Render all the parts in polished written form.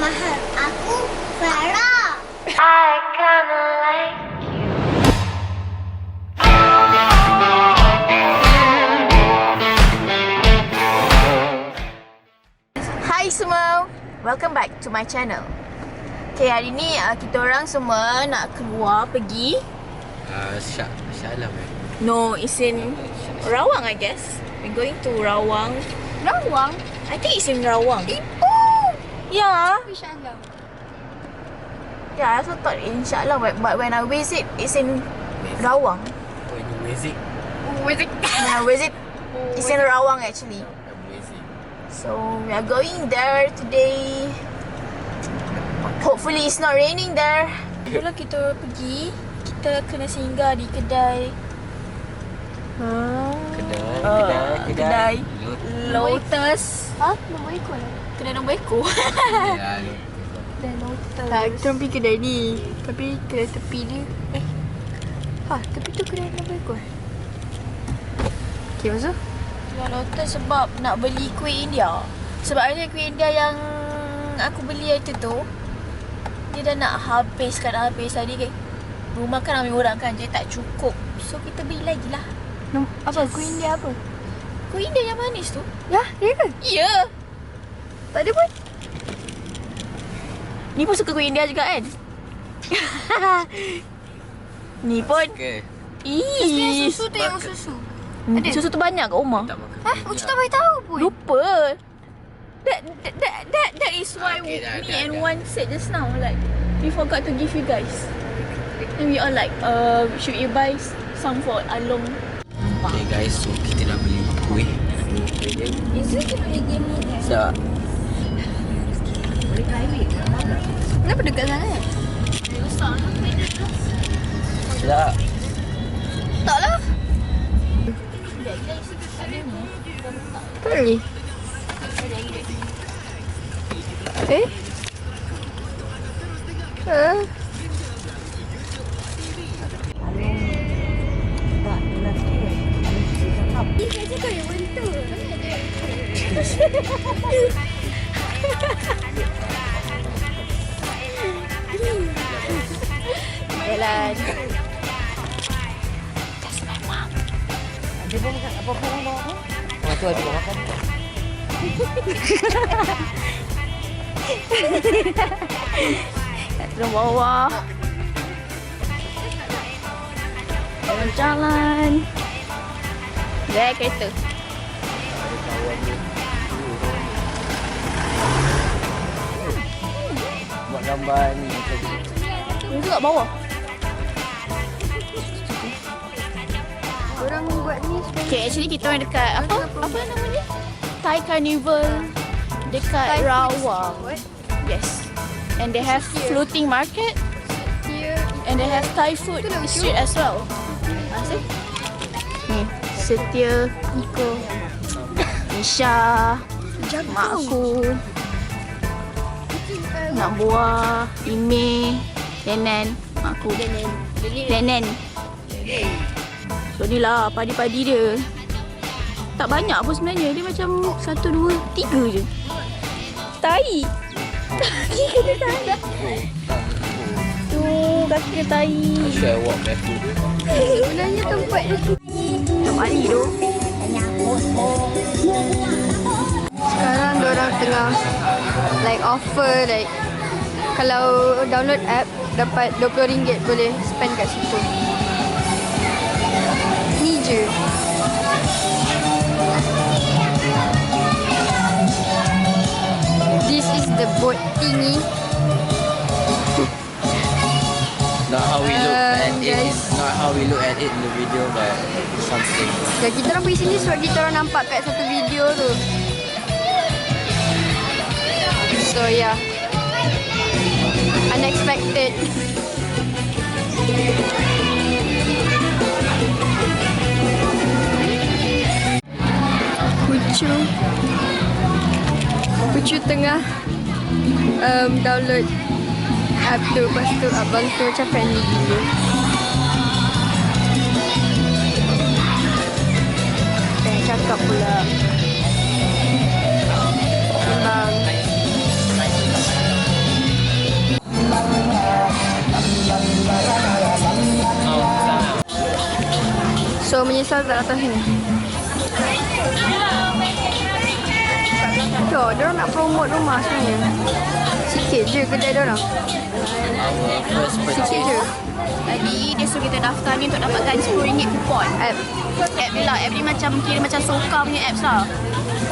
Aku Fara. Hai semua, welcome back to my channel. Okay, hari ni kita orang semua nak keluar pergi. Syalam No, it's in Rawang, I guess. We're going to Rawang. Rawang. I think it's in Rawang. Ibu. Yeah. InsyaAllah. Yeah, I also thought insyaAllah, but when I visit, it's in Rawang. When you visit When I visit, it's in Rawang actually. So we are going there today. Hopefully it's not raining there. Kalau kita pergi, kita kena singgah di kedai. Kedai Lotus. Nombor ekor lah. Kedai nombor ekor. Dan Lotus. Kita orang pergi kedai ni, tapi kedai tepi dia. Tepi tu kedai nombor ekor. Okay, Masuk. Kedai Lotus sebab nak beli kuih India. Sebab ada kuih India yang aku beli itu tu, dia dah nak habis tadi kan. Rumah kan ramai orang kan, jadi tak cukup. So kita beli lagi lah. Apa? Kuih India apa? Kuih India yang manis tu. Ya, dia ke? Ya. Tak ada pun. Ni pun suka kuih India juga kan? Ni pun. Okay. Susu tu yang susu. Ada. Susu tu banyak kat rumah. Uci tak bagi tahu pun. Lupa. That is why Okay, me and Wan said just now, like we forgot to give you guys. And we all like, should we buy some for Along? Okay guys, so kita nak beli kuih. Is it beli game ni? Sedap. Kenapa dekat sangat? Sedap. Tak lah. Tak boleh. Dia cakap yang bentuk. Jalan. Dia boleh makan apa-apa orang bawa apa? Oh tu ada makan. Kat turun bawah. Jalan. Naik kereta. Buat gambar ni tadi. Ini tu kat bawah. Orang buat ni Okay, actually kita orang dekat apa namanya? Thai Carnival dekat Rawang. Yes. And they have floating market and they have Thai food street as well. Masuk. Ni, Setia, Niko, Nisha, mak aku, Nak Buah, Ime, Lenen, mak aku. Lenen. So ni lah padi-padi dia. Tak banyak pun sebenarnya. Dia macam 1, 2, 3 je. Tahi. Kaki kena tahi. Tu kaki kena tahi. Share walk barefoot. sebenarnya tempat dia tu. Tak mari tu. Sekarang diorang tengah like offer like kalau download app dapat RM20 boleh spend kat situ. Ni je. This is the boat thingy. Not how we look at it. guys. It's not how we look at it in the video, but something. Dan kita orang pergi sini sebab kita orang nampak kat satu video tu. So yeah. Unexpected. Pucu tengah download app tu. Lepas tu abang tu macam friendly gila. Cakap pula Bang Menyesal tak datang sini. Yo, diorang nak promote rumah sebenarnya. Sikit je kedai diorang. Sikit je. Tadi dia suruh kita daftar ni untuk dapatkan RM10 kupon. App. App dia lah. App ni macam kira macam Sokongan punya apps lah.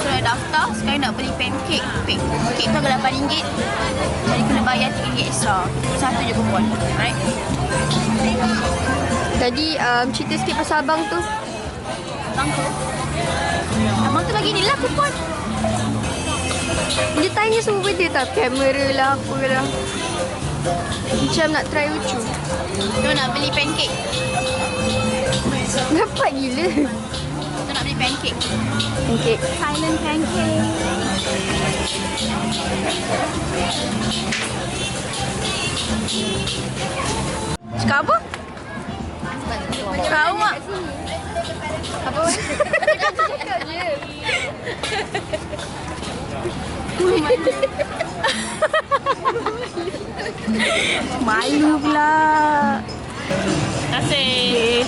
So nak daftar, sekarang nak beli pancake. Pancake tu agak RM8. Jadi kena bayar RM3 extra. Satu je kupon. Right? Tadi cerita sikit pasal abang tu. Abang tu bagi ni lah kupon. Dia tanya semua benda tau. Kamera lah, apa lah. Macam nak try lucu. Dia nak beli pancake. Dapat gila. Dia nak beli pancake. Pancake. Silent pancake. Cakap apa? Kau mak. Apa? Cakap je. Malu pula. Terima kasih.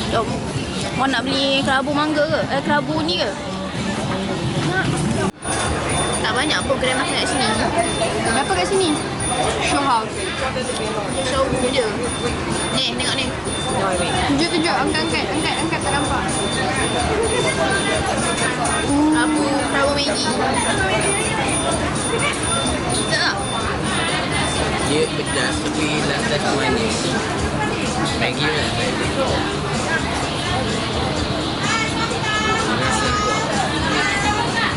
Jom. Kau nak beli kerabu mangga ke? Kerabu ni ke? Tak banyak pun kedai makan kat sini. Kenapa kat sini? Show house. Show je. Ni, tengok ni. Tunjuk. Angkat tak nampak. Kerabu Maggi. Sekejap tak? Dia pedas tapi rasa manis. Maggi lah. Rasa kuat.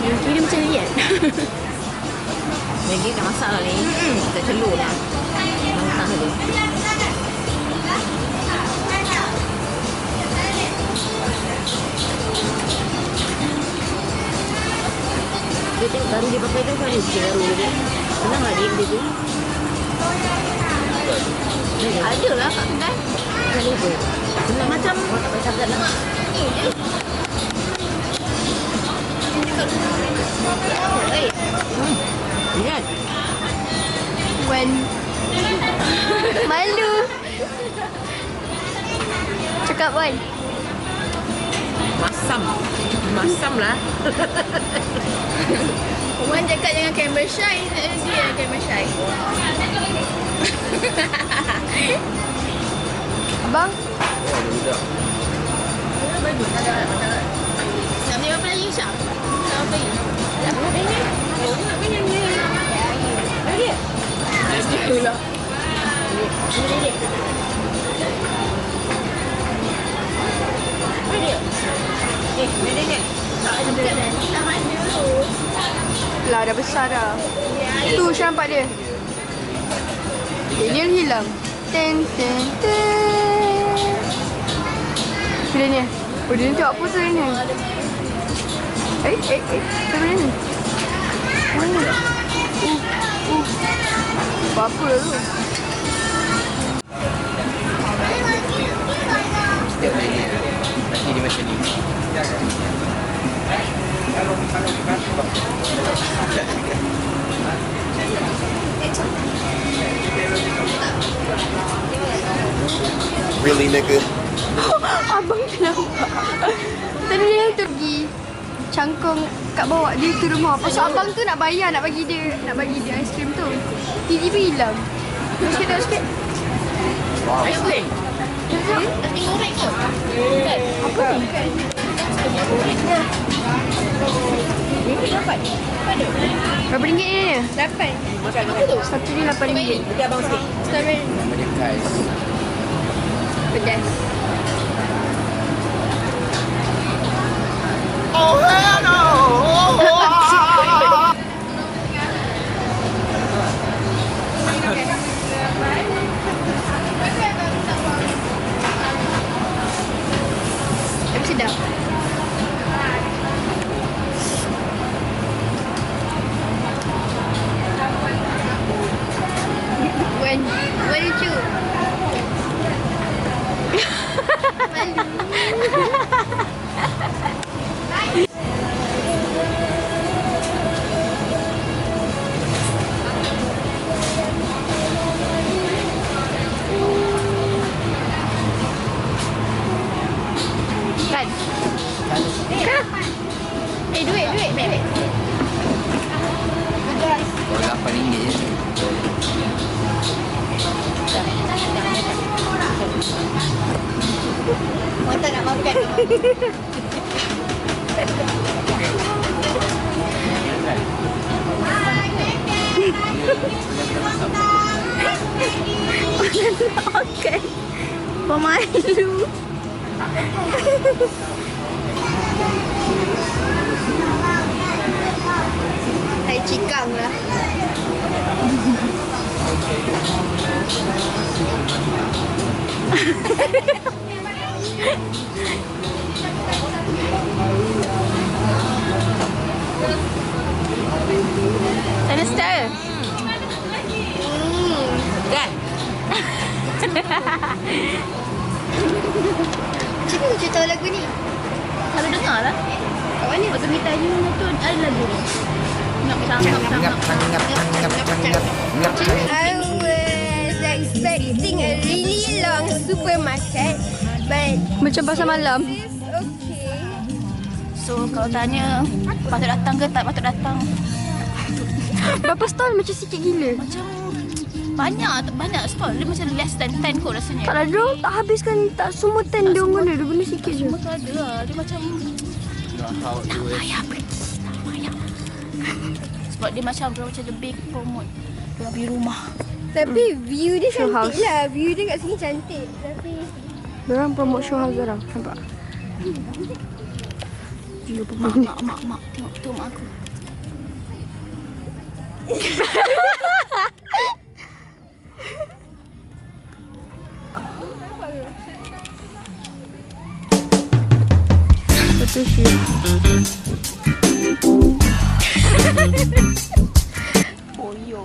Dia macam liat. Maggi dah masak lah ni. Tak celur lah. Masak dulu. Dia tengok garu dia pakai tu kan dia bikin garu dia. Senang lah dia tu. Ada lah kat kedai. Kan dia tu. Senang Macam orang tak payah sangat lah. ni je. Lihat. Wan. Malu. Cakap Wan. Masam lah. Wan cakap jangan camera shy. Dia yang camera shy. Abang. Oh, ada budak. Nak beli apa lagi Syah? Nak beli? Nak beli? Nak beli? Dia pula. Lah dah besar dah. Tu Syah nampak dia. Dia hilang. Ten. Dia ni. Oh dia ni tengok apa tu ni. Sebenarnya ni. Apa tu? Setiap lain nanti dia macam ni. Really, nigga? Abang kenapa? Tadi dia tu pergi cangkung kat bawah dia tu rumah. Pasal abang tu nak bayar nak bagi dia aiskrim tu. Tiba-tiba hilang. Sikit. Aiskrim? Nasi goreng kot. Apa ni? Dapat? Ada? Berapa ringgit ni? 8. Apa tu? Satu ni RM8. Bagi abang sikit. Strawberry. Nama dia Kais. Pedas. Tapi sedap. When lucu. Malu. duit. Kalau RM8 je. Orang tak nak makan. Okay. Pemalu. Hai cikang lah. Sana style. Kan? Cikgu macam tahu lagu ni. Kalau dengar lah. Kat mana? Waktu kita tanya tu ada lagu ni. Ngap. I was expecting a really long supermarket, but macam pasar malam. Okay. So kalau tanya patut datang ke tak patut datang, Berapa stall macam sikit gila. macam banyak stall. Dia macam less than 10 kot rasanya. Tak lah, diorang tak habiskan, tak semua 10 diorang guna. Dia guna sikit je. Semua tu ada lah. Dia macam Not how it was. payah pergi. Tak payah. Sebab dia macam lebih promote dia pergi rumah. Tapi view dia Show cantik house. lah. View dia kat sini cantik. Tapi Diorang promote show house diorang. Nampak? Mak. Tengok mak aku. betul sih. Poyo.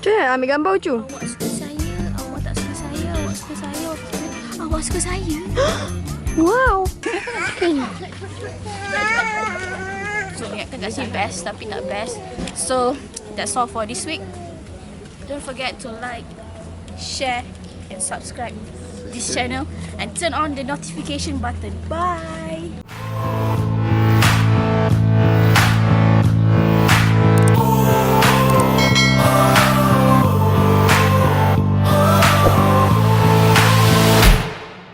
Cuy, ambil gambar cu. Awak suka saya, awak tak suka saya, awak suka saya, awak suka saya. Wow. So ingatkan kat sini best tapi tak best. So that's all for this week. Don't forget to like, share and subscribe this channel and turn on the notification button. Bye.